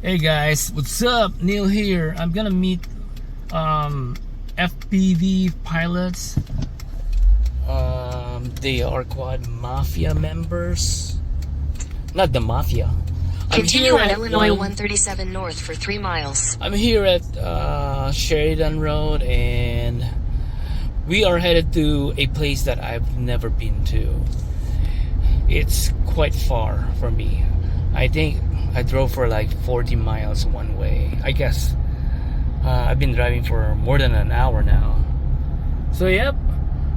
Hey guys, what's up? Neil here. I'm gonna meet FPV pilots. They are QuadMafia members. Not the mafia. Continue on Illinois 137 North for 3 miles. I'm here at Sheridan Road, and we are headed to a place that I've never been to. It's quite far for me. I think I drove for like 40 miles one way. I guess I've been driving for more than an hour now. So yep.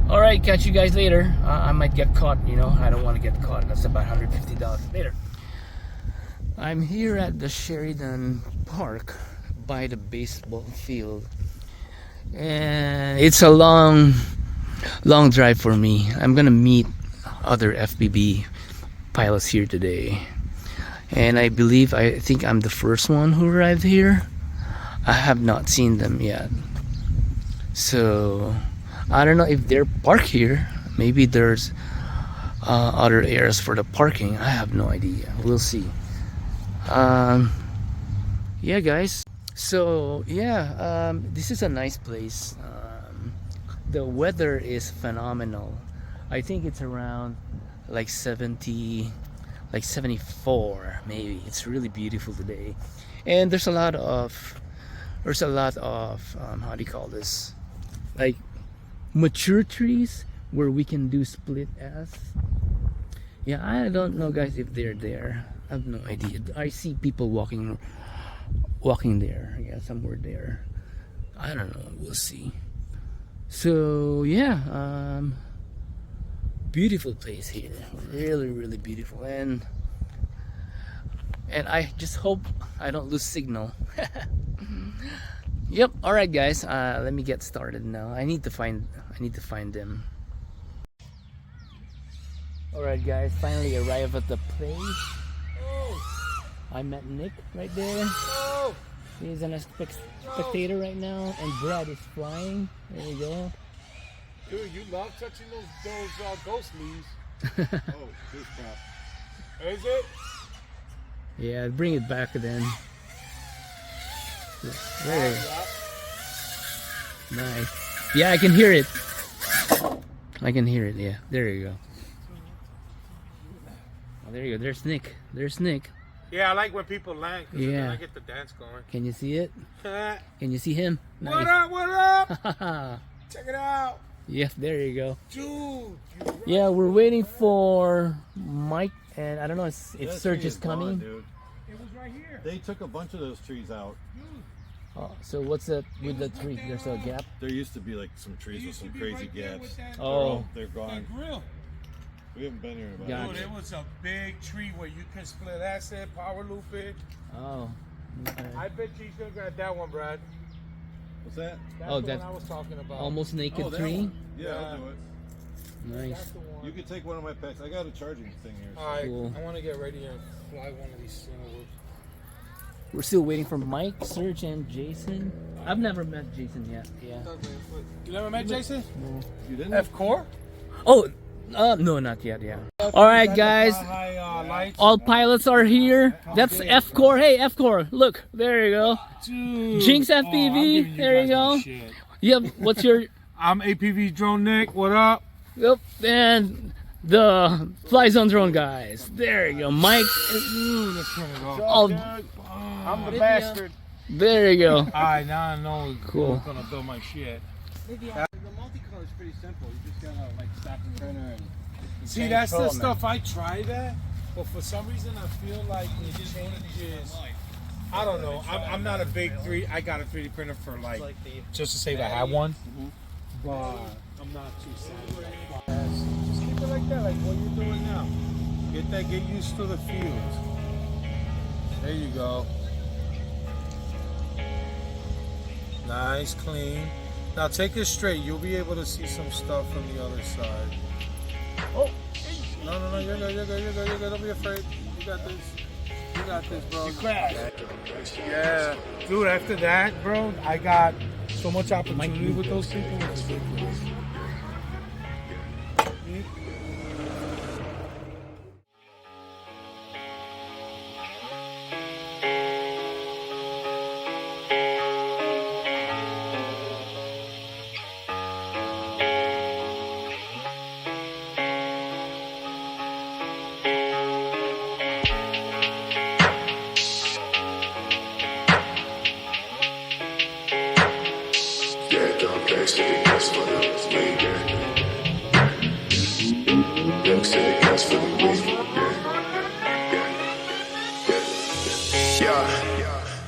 Alright, catch you guys later. I might get caught, you know. I don't want to get caught. That's about $150 later. I'm here at the Sheridan Park by the baseball field. And it's a long drive for me. I'm gonna meet other FPV pilots here today. And I think I'm the first one who arrived here. I have not seen them yet. So I don't know if they're parked here. Maybe there's other areas for the parking. I have no idea. We'll see. Yeah guys, so yeah, this is a nice place. The weather is phenomenal. I think it's around like 70, like 74 maybe. It's really beautiful today, and there's a lot of how do you call this, like mature trees where we can do split S. Yeah, I don't know guys if they're there. I have no idea. I see people walking there. Yeah, somewhere there. I don't know. We'll see. So yeah, beautiful place here. Really beautiful. And I just hope I don't lose signal. Yep. All right, guys. Let me get started now. I need to find them. All right, guys. Finally arrived at the place. I met Nick right there. Oh. He's an spectator right now, and Brad is flying. There you go. Dude, you love touching those ghost leaves. Oh, this crap. Is it? Yeah, bring it back then. There. Nice. Yeah, I can hear it. Yeah, there you go. Oh, there you go. There's Nick. Yeah, I like when people land, because yeah. I get the dance going. Can you see it? Can you see him? Nice. What up? Check it out. Yes, there you go. Dude. Yeah, we're waiting for Mike, and I don't know if Sergio's coming. Dude. It was right here. They took a bunch of those trees out. Oh, so what's that with the tree? There's a gap? There used to be like some trees with some crazy gaps. Oh. They're gone. Grill. We haven't been here in about Gotcha. Dude, it was a big tree where you can split asset, power loop it. Oh. Okay. I bet you he's gonna grab that one, Brad. What's that? That's Oh, the that's one I was talking about. almost naked Oh, that tree? one. Yeah, I'll do it. Nice. That's the one. You can take one of my packs. I got a charging thing here. So. Alright, Cool. I want to get ready and fly one of these things. We're still waiting for Mike, Serge, and Jason. I've never met Jason yet. Yeah. You never met Jason? No. You didn't? FCore? Oh, no, not yet. Yeah. All right, guys. All pilots are here. That's FCore. Hey, FCore. Look, there you go. JinxFPV. There you go. Yep. What's your? I'm APV Drone Nick. What up? Yep. And the Flyzone drone guys. There you go. Mike. Let's turn it off. Oh, I'm the bastard. there you go. Alright, now I know Cool. who's gonna build my shit. The multicolor is pretty simple. You just gotta like stop the printer and See, that's the stuff I try that, but for some reason I feel like it changes. I don't know. I'm not a big I got a 3D printer for like just to say that I had one, but I'm not too sad. Just keep it like that, like what you're doing now. Get used to the fields. There you go. Nice, clean. Now take it straight. You'll be able to see some stuff from the other side. Oh, no, you're good. Don't be afraid. You got this, bro. You crashed. Yeah, dude. After that, bro, I got so much opportunity with those people. It's ridiculous.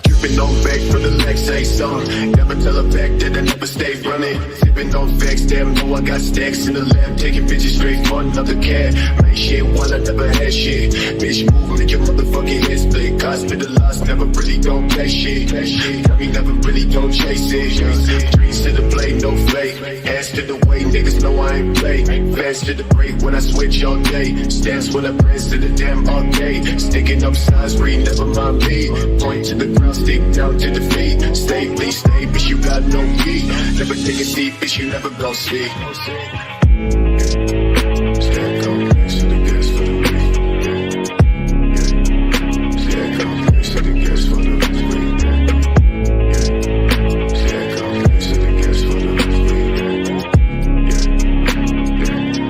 Dripping on back from the legs, say something. Never tell a fact that I never stay running. Sipping on facts, damn, know I got stacks in the lab. Taking bitches straight for another cat. Make shit while I never had shit. Bitch, move, make your motherfucking head split. Cost me the loss, never really gon' play shit. Got me never really gon' chase it. Dreams to the blade, no flake. Ass to the way, niggas know I ain't play. Fast to the break when I switch all day. Stance when I press to the damn arcade. Sticking up signs, read, never mind me. Point to the ground, stick down to the feet. Stay, please stay, bitch, you got no key. Never take a seat, bitch, you never gon' see. Stack on next to the gas for the week. Stack on next to the gas for the week. Stack on next to the gas for the week.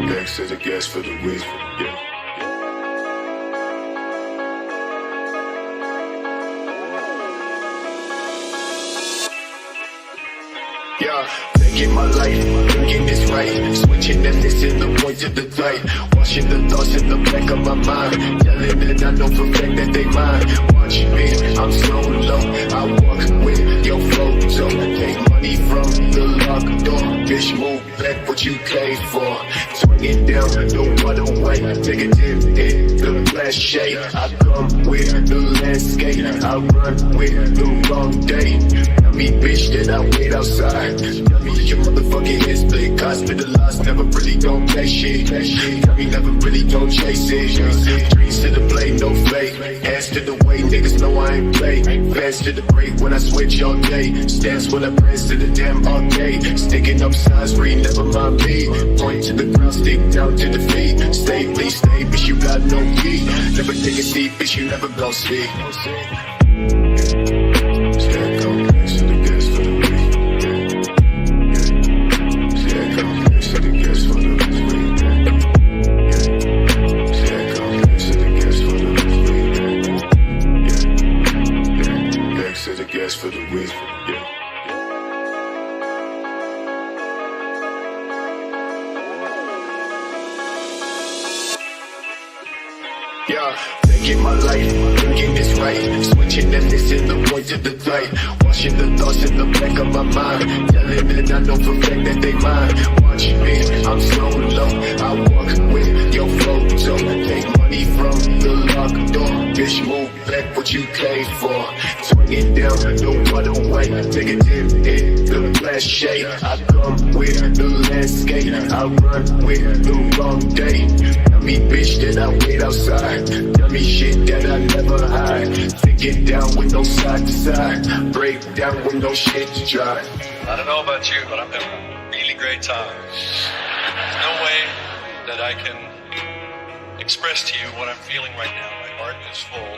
Next to the gas for the week. Taking my life, thinking it's right. Switching and missing the points of the light. Washing the thoughts in the back of my mind. Telling that I know for a fact that they mine. Watch me, I'm so low. I walk with your photo. Take money from the locked door. Bitch, move back what you came for. Swing it down, no other way. Negative in the flash shade. I come with the landscape. I run with the wrong day. Tell me, bitch, that I wait outside. Tell me your motherfucking head split. Cost me the loss, never really gon' play shit. Tell me never really gon' chase it. Dreams to the blade, no flake. Ass to the way, niggas know I ain't play. Fast to the break when I switch all day. Stance when I press to the damn arcade. Sticking up signs, read, never mind me. Point to the ground, stick down to the feet. Stay, please stay, bitch, you got no key. Never take a seat, bitch, you never gon' see. Stack on next to the gas for the week. Stack on next to the gas for the week. Stack on next to the gas for the week. Next to the gas for the week. Taking my life, thinking it's right. Switching and missing the points of the light. Washing the thoughts in the back of my mind. Telling that I know for a fact that they mine. Watch me, I'm so low. I walk with your photo. Take money from the locked door. Bitch, move back what you came for. Swing it down, no other way. Negative in the flash shade. I come with the landscape. I run with the wrong day. Tell me, bitch, that I wait outside. Tell me shit that I never hide. Take it down with no side to side. Break down with no shit to try. I don't know about you, but I'm having a really great time. There's no way that I can express to you what I'm feeling right now. My heart is full.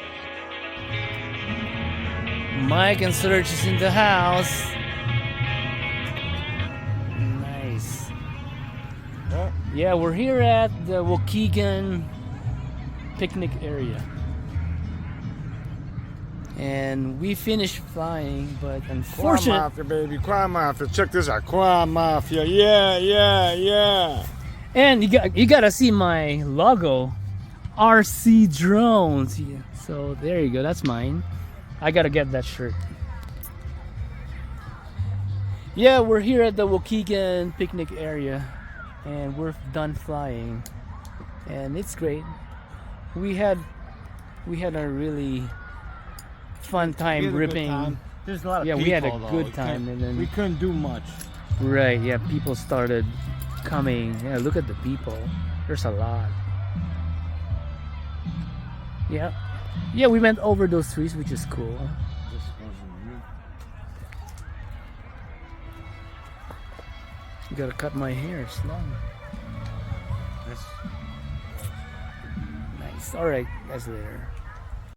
Mike and Serge is in the house. Nice. Yeah, we're here at the Waukegan picnic area. And we finished flying, but unfortunately... QuadMafia, baby. QuadMafia. Check this out. QuadMafia. Yeah. And you gotta see my logo. RC Drones. Yeah. So there you go. That's mine. I gotta get that shirt. Yeah, we're here at the Waukegan picnic area. And we're done flying. And it's great. We had a really fun time ripping. There's a lot of yeah, people, we had a though. good time, and then we couldn't do much. Right, yeah, people started coming. Yeah, look at the people. There's a lot. Yeah, we went over those trees, which is cool. You gotta cut my hair, it's long. Nice. All right, guys, later.